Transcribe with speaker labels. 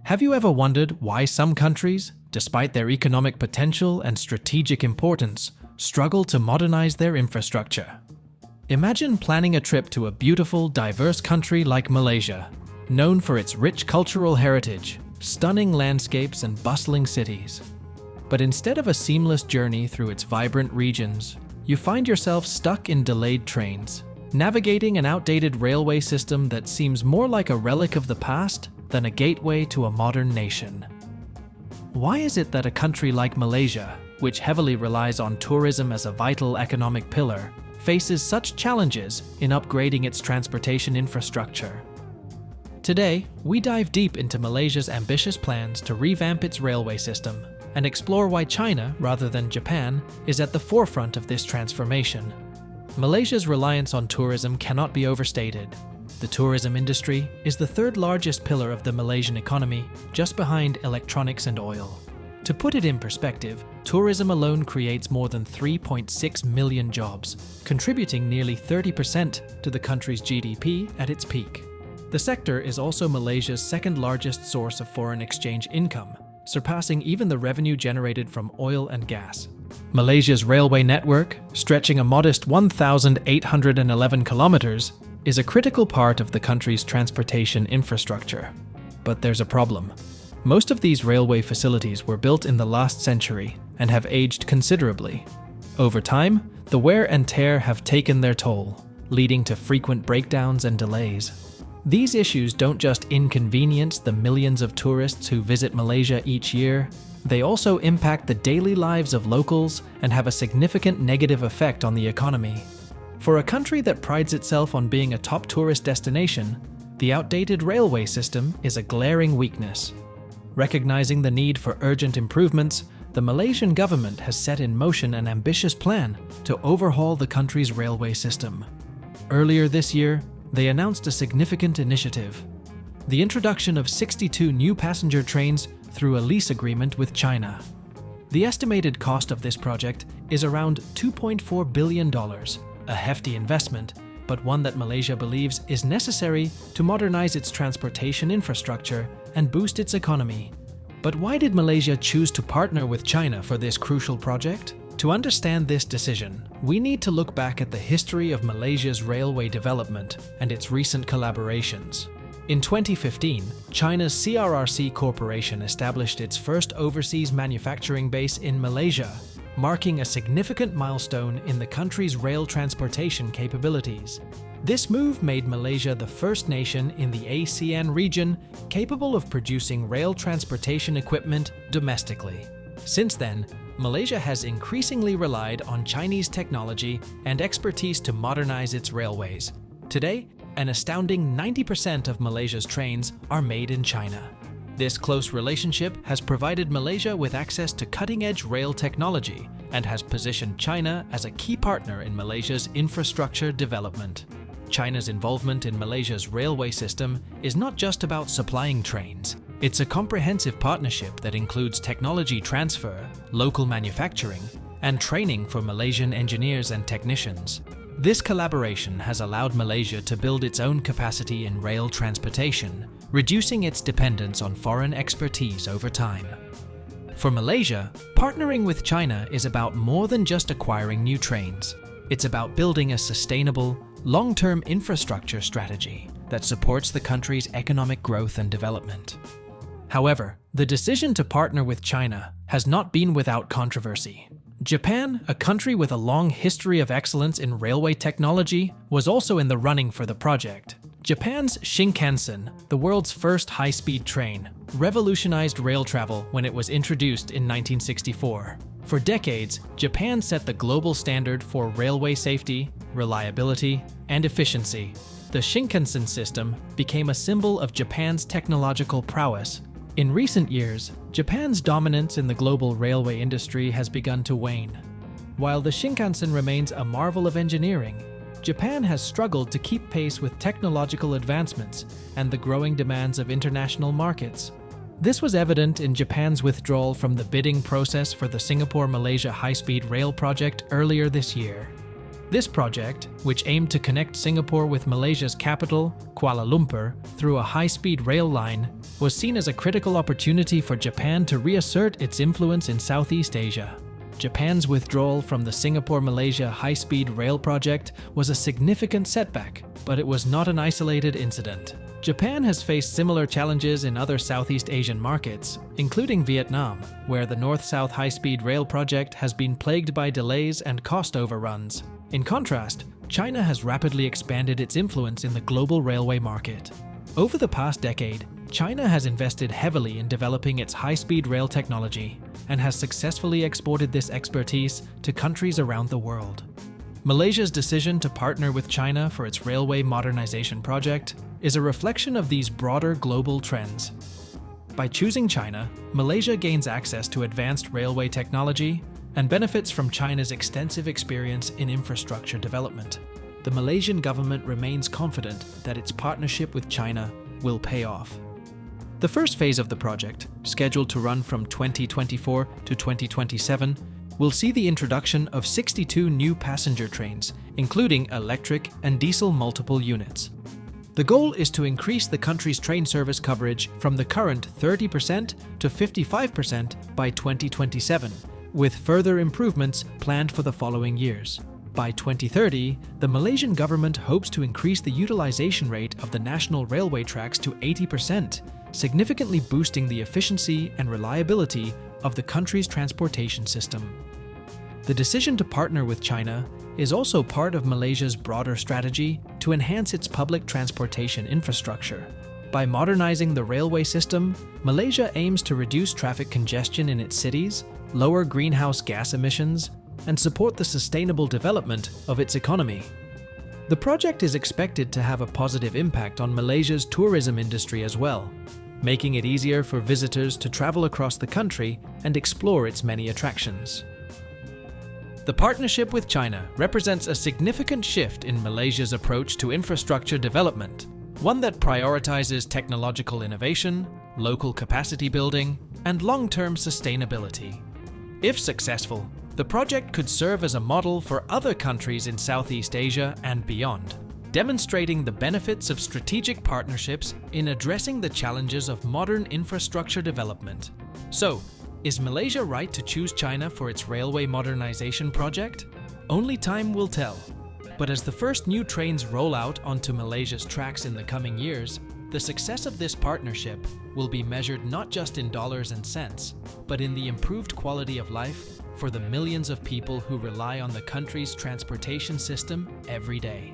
Speaker 1: Have you ever wondered why some countries, despite their economic potential and strategic importance, struggle to modernize their infrastructure? Imagine planning a trip to a beautiful, diverse country like Malaysia, known for its rich cultural heritage, stunning landscapes, and bustling cities. But instead of a seamless journey through its vibrant regions, you find yourself stuck in delayed trains, navigating an outdated railway system that seems more like a relic of the past than a gateway to a modern nation. Why is it that a country like Malaysia, which heavily relies on tourism as a vital economic pillar, faces such challenges in upgrading its transportation infrastructure? Today, we dive deep into Malaysia's ambitious plans to revamp its railway system and explore why China, rather than Japan, is at the forefront of this transformation. Malaysia's reliance on tourism cannot be overstated. The tourism industry is the third largest pillar of the Malaysian economy, just behind electronics and oil. To put it in perspective, tourism alone creates more than 3.6 million jobs, contributing nearly 30% to the country's GDP at its peak. The sector is also Malaysia's second largest source of foreign exchange income, surpassing even the revenue generated from oil and gas. Malaysia's railway network, stretching a modest 1,811 kilometers, is a critical part of the country's transportation infrastructure. But there's a problem. Most of these railway facilities were built in the last century and have aged considerably. Over time, the wear and tear have taken their toll, leading to frequent breakdowns and delays. These issues don't just inconvenience the millions of tourists who visit Malaysia each year, they also impact the daily lives of locals and have a significant negative effect on the economy. For a country that prides itself on being a top tourist destination, the outdated railway system is a glaring weakness. Recognizing the need for urgent improvements, the Malaysian government has set in motion an ambitious plan to overhaul the country's railway system. Earlier this year, they announced a significant initiative: the introduction of 62 new passenger trains through a lease agreement with China. The estimated cost of this project is around $2.4 billion, a hefty investment, but one that Malaysia believes is necessary to modernize its transportation infrastructure and boost its economy. But why did Malaysia choose to partner with China for this crucial project? To understand this decision, we need to look back at the history of Malaysia's railway development and its recent collaborations. In 2015, China's CRRC Corporation established its first overseas manufacturing base in Malaysia, marking a significant milestone in the country's rail transportation capabilities. This move made Malaysia the first nation in the ASEAN region capable of producing rail transportation equipment domestically. Since then, Malaysia has increasingly relied on Chinese technology and expertise to modernize its railways. Today, an astounding 90% of Malaysia's trains are made in China. This close relationship has provided Malaysia with access to cutting-edge rail technology and has positioned China as a key partner in Malaysia's infrastructure development. China's involvement in Malaysia's railway system is not just about supplying trains. It's a comprehensive partnership that includes technology transfer, local manufacturing, and training for Malaysian engineers and technicians. This collaboration has allowed Malaysia to build its own capacity in rail transportation, reducing its dependence on foreign expertise over time. For Malaysia, partnering with China is about more than just acquiring new trains. It's about building a sustainable, long-term infrastructure strategy that supports the country's economic growth and development. However, the decision to partner with China has not been without controversy. Japan, a country with a long history of excellence in railway technology, was also in the running for the project. Japan's Shinkansen, the world's first high-speed train, revolutionized rail travel when it was introduced in 1964. For decades, Japan set the global standard for railway safety, reliability, and efficiency. The Shinkansen system became a symbol of Japan's technological prowess. In recent years, Japan's dominance in the global railway industry has begun to wane. While the Shinkansen remains a marvel of engineering, Japan has struggled to keep pace with technological advancements and the growing demands of international markets. This was evident in Japan's withdrawal from the bidding process for the Singapore-Malaysia high-speed rail project earlier this year. This project, which aimed to connect Singapore with Malaysia's capital, Kuala Lumpur, through a high-speed rail line, was seen as a critical opportunity for Japan to reassert its influence in Southeast Asia. Japan's withdrawal from the Singapore-Malaysia high-speed rail project was a significant setback, but it was not an isolated incident. Japan has faced similar challenges in other Southeast Asian markets, including Vietnam, where the North-South high-speed rail project has been plagued by delays and cost overruns. In contrast, China has rapidly expanded its influence in the global railway market. Over the past decade, China has invested heavily in developing its high-speed rail technology and has successfully exported this expertise to countries around the world. Malaysia's decision to partner with China for its railway modernization project is a reflection of these broader global trends. By choosing China, Malaysia gains access to advanced railway technology and benefits from China's extensive experience in infrastructure development. The Malaysian government remains confident that its partnership with China will pay off. The first phase of the project, scheduled to run from 2024 to 2027, will see the introduction of 62 new passenger trains, including electric and diesel multiple units. The goal is to increase the country's train service coverage from the current 30% to 55% by 2027, with further improvements planned for the following years. By 2030, the Malaysian government hopes to increase the utilization rate of the national railway tracks to 80%, significantly boosting the efficiency and reliability of the country's transportation system. The decision to partner with China is also part of Malaysia's broader strategy to enhance its public transportation infrastructure. By modernizing the railway system, Malaysia aims to reduce traffic congestion in its cities, lower greenhouse gas emissions, and support the sustainable development of its economy. The project is expected to have a positive impact on Malaysia's tourism industry as well, making it easier for visitors to travel across the country and explore its many attractions. The partnership with China represents a significant shift in Malaysia's approach to infrastructure development, one that prioritizes technological innovation, local capacity building, and long-term sustainability. If successful, the project could serve as a model for other countries in Southeast Asia and beyond, demonstrating the benefits of strategic partnerships in addressing the challenges of modern infrastructure development. So, is Malaysia right to choose China for its railway modernization project? Only time will tell. But as the first new trains roll out onto Malaysia's tracks in the coming years, the success of this partnership will be measured not just in dollars and cents, but in the improved quality of life for the millions of people who rely on the country's transportation system every day.